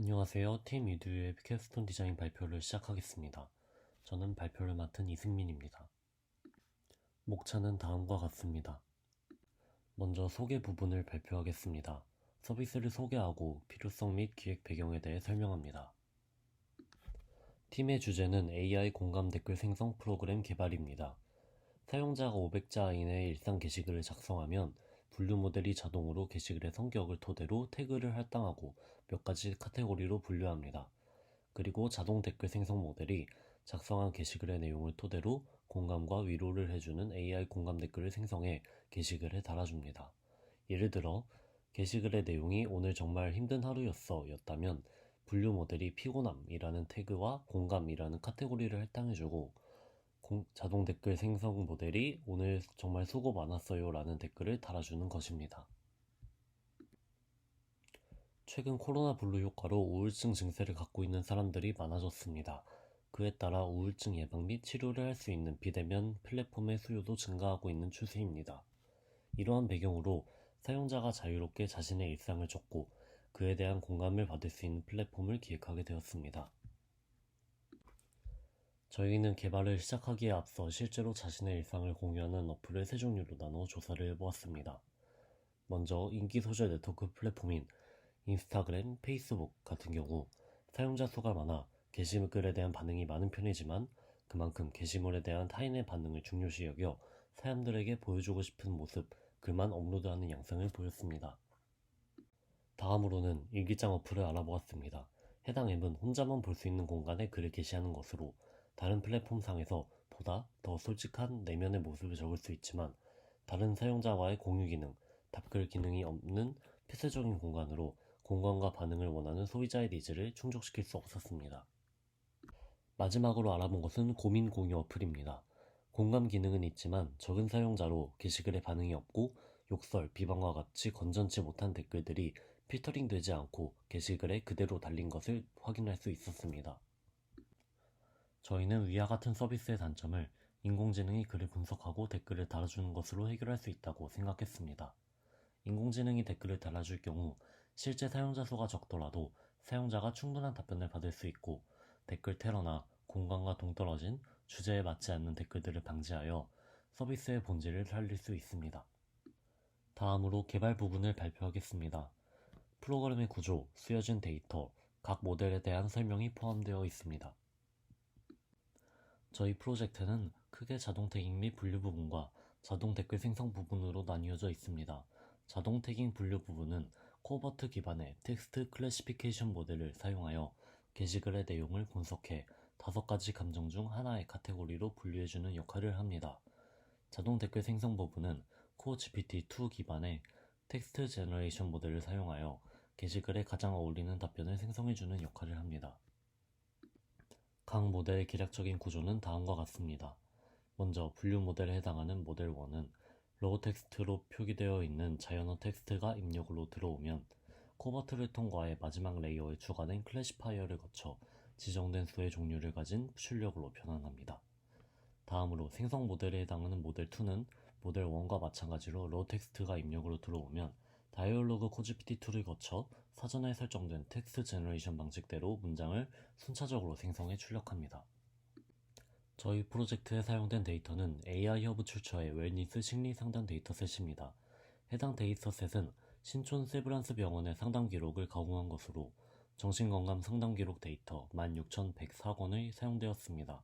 안녕하세요. 팀 이두유의 캡스톤 디자인 발표를 시작하겠습니다. 저는 발표를 맡은 이승민입니다. 목차는 다음과 같습니다. 먼저 소개 부분을 발표하겠습니다. 서비스를 소개하고 필요성 및 기획 배경에 대해 설명합니다. 팀의 주제는 AI 공감 댓글 생성 프로그램 개발입니다. 사용자가 500자 이내의 일상 게시글을 작성하면 분류 모델이 자동으로 게시글의 성격을 토대로 태그를 할당하고 몇 가지 카테고리로 분류합니다. 그리고 자동 댓글 생성 모델이 작성한 게시글의 내용을 토대로 공감과 위로를 해주는 AI 공감 댓글을 생성해 게시글에 달아줍니다. 예를 들어 게시글의 내용이 오늘 정말 힘든 하루였어 였다면 분류 모델이 피곤함이라는 태그와 공감이라는 카테고리를 할당해주고 자동 댓글 생성 모델이 오늘 정말 수고 많았어요 라는 댓글을 달아주는 것입니다. 최근 코로나 블루 효과로 우울증 증세를 갖고 있는 사람들이 많아졌습니다. 그에 따라 우울증 예방 및 치료를 할 수 있는 비대면 플랫폼의 수요도 증가하고 있는 추세입니다. 이러한 배경으로 사용자가 자유롭게 자신의 일상을 적고 그에 대한 공감을 받을 수 있는 플랫폼을 기획하게 되었습니다. 저희는 개발을 시작하기에 앞서 실제로 자신의 일상을 공유하는 어플을 세 종류로 나눠 조사를 해보았습니다. 먼저 인기 소셜 네트워크 플랫폼인 인스타그램, 페이스북 같은 경우 사용자 수가 많아 게시글에 대한 반응이 많은 편이지만 그만큼 게시물에 대한 타인의 반응을 중요시 여겨 사람들에게 보여주고 싶은 모습, 글만 업로드하는 양상을 보였습니다. 다음으로는 일기장 어플을 알아보았습니다. 해당 앱은 혼자만 볼 수 있는 공간에 글을 게시하는 것으로 다른 플랫폼상에서 보다 더 솔직한 내면의 모습을 적을 수 있지만 다른 사용자와의 공유 기능, 답글 기능이 없는 폐쇄적인 공간으로 공감과 반응을 원하는 소비자의 니즈를 충족시킬 수 없었습니다. 마지막으로 알아본 것은 고민 공유 어플입니다. 공감 기능은 있지만 적은 사용자로 게시글에 반응이 없고 욕설, 비방과 같이 건전치 못한 댓글들이 필터링 되지 않고 게시글에 그대로 달린 것을 확인할 수 있었습니다. 저희는 위와 같은 서비스의 단점을 인공지능이 글을 분석하고 댓글을 달아주는 것으로 해결할 수 있다고 생각했습니다. 인공지능이 댓글을 달아줄 경우 실제 사용자 수가 적더라도 사용자가 충분한 답변을 받을 수 있고 댓글 테러나 공감과 동떨어진 주제에 맞지 않는 댓글들을 방지하여 서비스의 본질을 살릴 수 있습니다. 다음으로 개발 부분을 발표하겠습니다. 프로그램의 구조, 쓰여진 데이터, 각 모델에 대한 설명이 포함되어 있습니다. 저희 프로젝트는 크게 자동 태깅 및 분류 부분과 자동 댓글 생성 부분으로 나뉘어져 있습니다. 자동 태깅 분류 부분은 코버트 기반의 텍스트 클래시피케이션 모델을 사용하여 게시글의 내용을 분석해 5가지 감정 중 하나의 카테고리로 분류해주는 역할을 합니다. 자동 댓글 생성 부분은 코어 GPT-2 기반의 텍스트 제너레이션 모델을 사용하여 게시글에 가장 어울리는 답변을 생성해주는 역할을 합니다. 각 모델의 기략적인 구조는 다음과 같습니다. 먼저 분류 모델에 해당하는 모델 1은 로우 텍스트로 표기되어 있는 자연어 텍스트가 입력으로 들어오면 코버트를 통과해 마지막 레이어에 추가된 클래시파이어를 거쳐 지정된 수의 종류를 가진 출력으로 변환합니다. 다음으로 생성 모델에 해당하는 모델 2는 모델 1과 마찬가지로 로우 텍스트가 입력으로 들어오면 다이얼로그 코GPT2를 거쳐 사전에 설정된 텍스트 제너레이션 방식대로 문장을 순차적으로 생성해 출력합니다. 저희 프로젝트에 사용된 데이터는 AI 허브 출처의 웰니스 심리 상담 데이터셋입니다. 해당 데이터셋은 신촌 세브란스 병원의 상담 기록을 가공한 것으로 정신건강 상담 기록 데이터 16,104건의 사용되었습니다.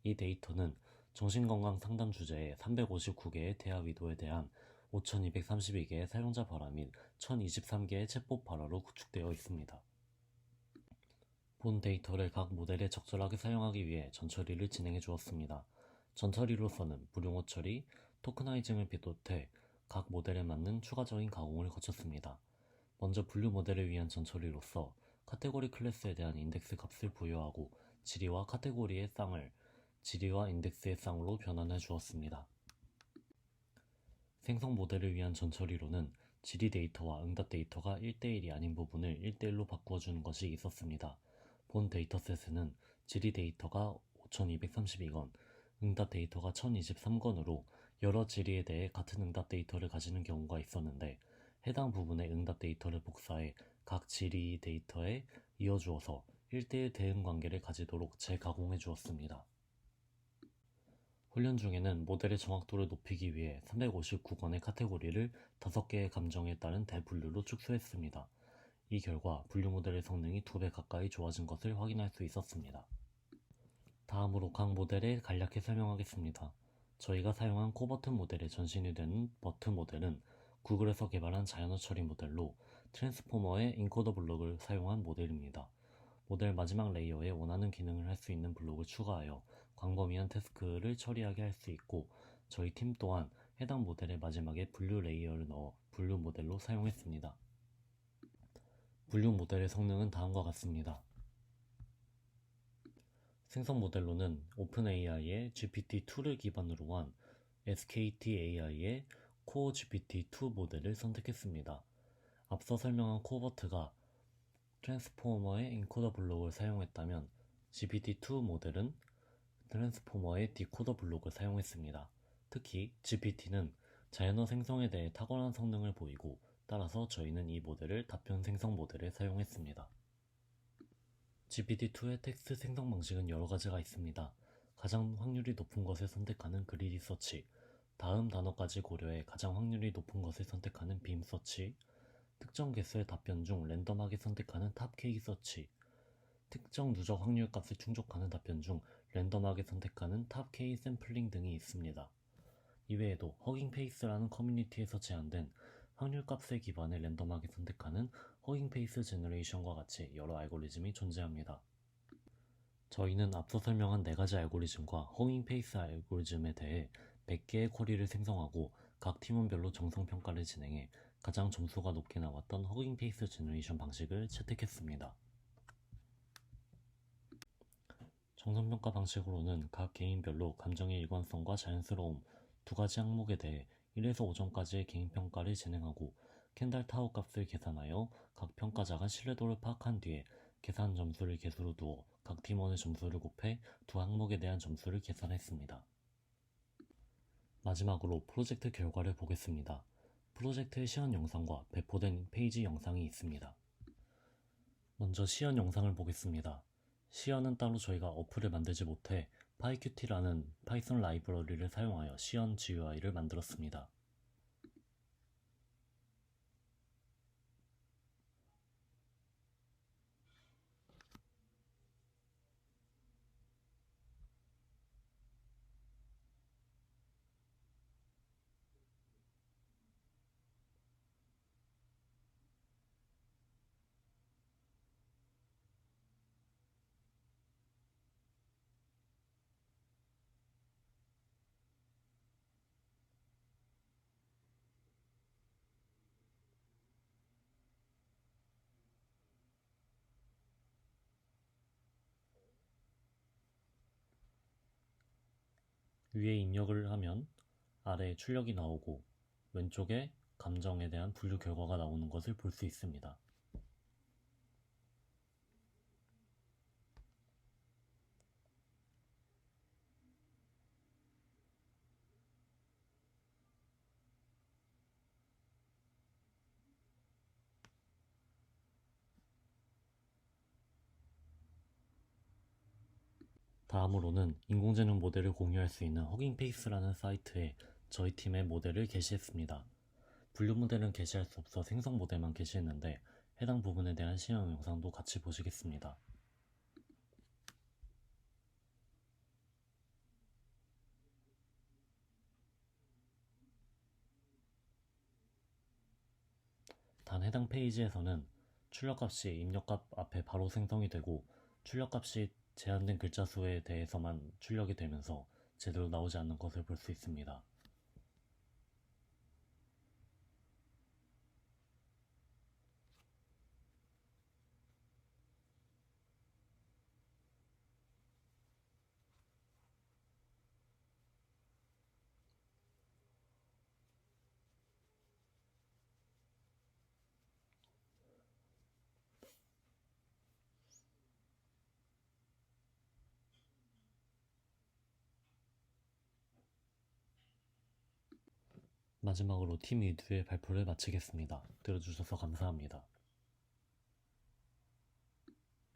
이 데이터는 정신건강 상담 주제의 359개의 대화 위도에 대한 5,232개의 사용자 발화 및 1,023개의 챗봇 발화로 구축되어 있습니다. 본 데이터를 각 모델에 적절하게 사용하기 위해 전처리를 진행해 주었습니다. 전처리로서는 불용어 처리, 토크나이징을 비롯해 각 모델에 맞는 추가적인 가공을 거쳤습니다. 먼저 분류 모델을 위한 전처리로서 카테고리 클래스에 대한 인덱스 값을 부여하고 지리와 카테고리의 쌍을 지리와 인덱스의 쌍으로 변환해 주었습니다. 생성 모델을 위한 전처리로는 지리 데이터와 응답 데이터가 1대1이 아닌 부분을 1대1로 바꾸어 주는 것이 있었습니다. 본 데이터셋에는 지리 데이터가 5232건, 응답 데이터가 1023건으로 여러 지리에 대해 같은 응답 데이터를 가지는 경우가 있었는데 해당 부분의 응답 데이터를 복사해 각 질의 데이터에 이어주어서 1대1 대응 관계를 가지도록 재가공해 주었습니다. 훈련 중에는 모델의 정확도를 높이기 위해 359건의 카테고리를 5개의 감정에 따른 대분류로 축소했습니다. 이 결과 분류 모델의 성능이 2배 가까이 좋아진 것을 확인할 수 있었습니다. 다음으로 각 모델에 간략히 설명하겠습니다. 저희가 사용한 코버트 모델의 전신이 되는 버트 모델은 구글에서 개발한 자연어 처리 모델로 트랜스포머의 인코더 블록을 사용한 모델입니다. 모델 마지막 레이어에 원하는 기능을 할 수 있는 블록을 추가하여 광범위한 태스크를 처리하게 할 수 있고, 저희 팀 또한 해당 모델의 마지막에 분류 레이어를 넣어 분류 모델로 사용했습니다. 분류 모델의 성능은 다음과 같습니다. 생성 모델로는 오픈AI의 GPT-2를 기반으로 한 SKT-AI의 코어 GPT-2 모델을 선택했습니다. 앞서 설명한 코버트가 트랜스포머의 인코더 블록을 사용했다면 GPT-2 모델은 트랜스포머의 디코더 블록을 사용했습니다. 특히 GPT는 자연어 생성에 대해 탁월한 성능을 보이고, 따라서 저희는 이 모델을 답변 생성 모델에 사용했습니다. GPT-2의 텍스트 생성 방식은 여러 가지가 있습니다. 가장 확률이 높은 것을 선택하는 그리디 서치, 다음 단어까지 고려해 가장 확률이 높은 것을 선택하는 빔 서치, 특정 개수의 답변 중 랜덤하게 선택하는 탑 K 서치, 특정 누적 확률 값을 충족하는 답변 중 랜덤하게 선택하는 탑 K 샘플링 등이 있습니다. 이외에도 허깅 페이스라는 커뮤니티에서 제안된 확률 값에 기반해 랜덤하게 선택하는 허깅 페이스 제너레이션과 같이 여러 알고리즘이 존재합니다. 저희는 앞서 설명한 4가지 알고리즘과 허깅 페이스 알고리즘에 대해 100개의 쿼리를 생성하고 각 팀원별로 정성평가를 진행해 가장 점수가 높게 나왔던 허깅 페이스 제너레이션 방식을 채택했습니다. 정성평가 방식으로는 각 개인별로 감정의 일관성과 자연스러움 2가지 항목에 대해 1에서 5점까지의 개인평가를 진행하고, 캔달 타워 값을 계산하여 각 평가자가 신뢰도를 파악한 뒤에 계산 점수를 개수로 두어 각 팀원의 점수를 곱해 두 항목에 대한 점수를 계산했습니다. 마지막으로 프로젝트 결과를 보겠습니다. 프로젝트의 시연 영상과 배포된 페이지 영상이 있습니다. 먼저 시연 영상을 보겠습니다. 시연은 따로 저희가 어플을 만들지 못해 PyQt라는 파이썬 라이브러리를 사용하여 시연 GUI를 만들었습니다. 위에 입력을 하면 아래에 출력이 나오고 왼쪽에 감정에 대한 분류 결과가 나오는 것을 볼 수 있습니다. 다음으로는 인공지능 모델을 공유할 수 있는 허깅페이스라는 사이트에 저희 팀의 모델을 게시했습니다. 분류 모델은 게시할 수 없어 생성 모델만 게시했는데, 해당 부분에 대한 시연 영상도 같이 보시겠습니다. 단 해당 페이지에서는 출력값이 입력값 앞에 바로 생성이 되고, 출력값이 제한된 글자 수에 대해서만 출력이 되면서 제대로 나오지 않는 것을 볼 수 있습니다. 마지막으로 팀 리드의 발표를 마치겠습니다. 들어주셔서 감사합니다.